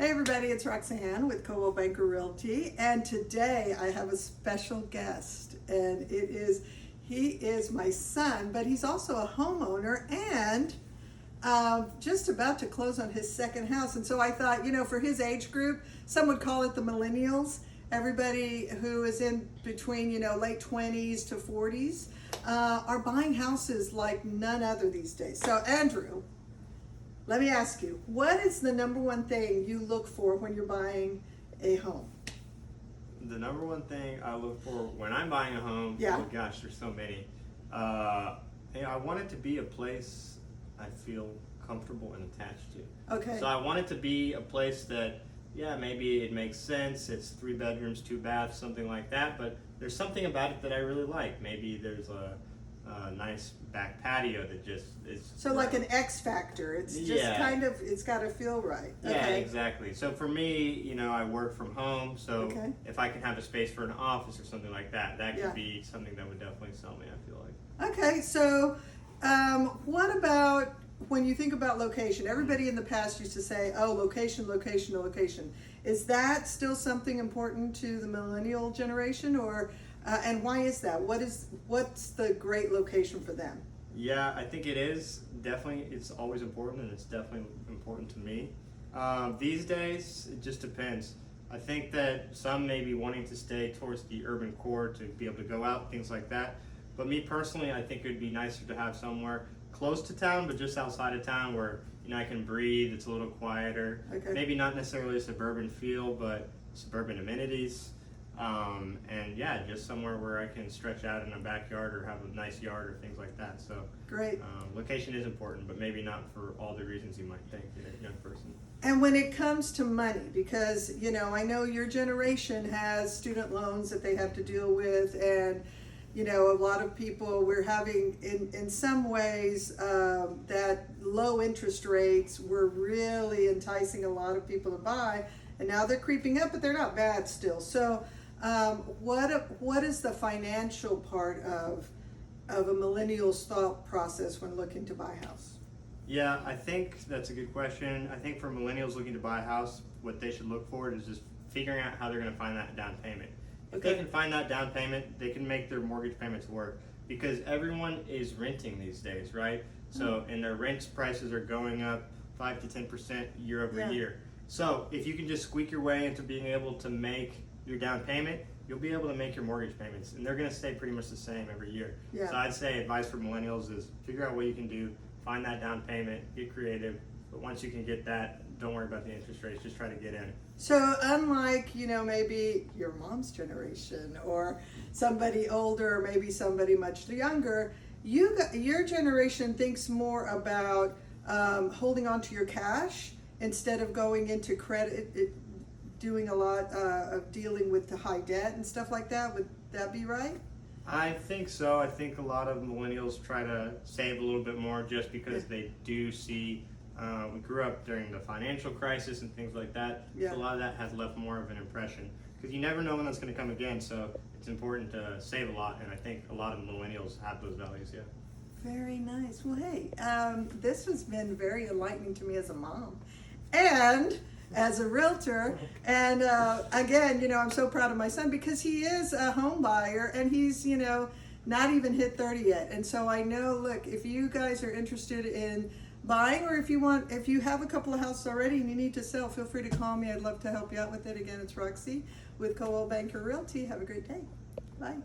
Hey everybody, it's Roxanne with Coldwell Banker Realty, and today I have a special guest, and he is my son, but he's also a homeowner and just about to close on his second house. And so I thought, for his age group, some would call it the Millennials, everybody who is in between, late 20s to 40s, are buying houses like none other these days. So Andrew, let me ask you, what is the number one thing you look for when you're buying a home? The number one thing I look for when I'm buying a home, Yeah. oh gosh, there's so many. I want it to be a place I feel comfortable and attached to. Okay. So I want it to be a place that, maybe it makes sense. It's 3 bedrooms, 2 baths, something like that. But there's something about it that I really like. Maybe there's a nice back patio that just is. So like an X factor. It's just it's got to feel right. Yeah, Okay. exactly. So for me, I work from home, so Okay. if I can have a space for an office or something like that, that could Yeah. be something that would definitely sell me, I feel like. Okay, so what about when you think about location? Everybody in the past used to say, oh, location, location, location. Is that still something important to the millennial generation, or and why is that? What's the great location for them? Yeah, I think it is. Definitely, it's always important, and it's definitely important to me. These days, it just depends. I think that some may be wanting to stay towards the urban core to be able to go out, things like that. But me personally, I think it would be nicer to have somewhere close to town, but just outside of town where I can breathe. It's a little quieter. Okay. Maybe not necessarily a suburban feel, but suburban amenities. And just somewhere where I can stretch out in a backyard or have a nice yard or things like that. So Great. location is important, but maybe not for all the reasons you might think in a young person. And when it comes to money, because I know your generation has student loans that they have to deal with, and a lot of people, we're having in some ways that low interest rates were really enticing a lot of people to buy, and now they're creeping up, but they're not bad still. So what is the financial part of a millennial's thought process when looking to buy a house? Yeah, I think that's a good question. I think for millennials looking to buy a house, what they should look for is just figuring out how they're going to find that down payment. If they can find that down payment, they can make their mortgage payments work, because everyone is renting these days, right? So, and their rent prices are going up 5 to 10% year over year. So if you can just squeak your way into being able to make your down payment, you'll be able to make your mortgage payments, and they're going to stay pretty much the same every year. Yeah. So I'd say advice for millennials is figure out what you can do, find that down payment, get creative, but once you can get that, don't worry about the interest rates, just try to get in. So unlike, maybe your mom's generation or somebody older, or maybe somebody much younger, your generation thinks more about holding on to your cash instead of going into credit, doing a lot of dealing with the high debt and stuff like that. Would that be right? I think so. I think a lot of millennials try to save a little bit more just because they do see, we grew up during the financial crisis and things like that. Yeah. So a lot of that has left more of an impression, because you never know when that's going to come again. So it's important to save a lot, and I think a lot of millennials have those values, yeah. Very nice. Well, hey, this has been very enlightening to me as a mom and as a realtor. And again, I'm so proud of my son, because he is a home buyer, and he's, not even hit 30 yet. And so I know, look, if you guys are interested in buying, or if you have a couple of houses already and you need to sell, feel free to call me. I'd love to help you out with it. Again, it's Roxy with Coldwell Banker Realty. Have a great day. Bye.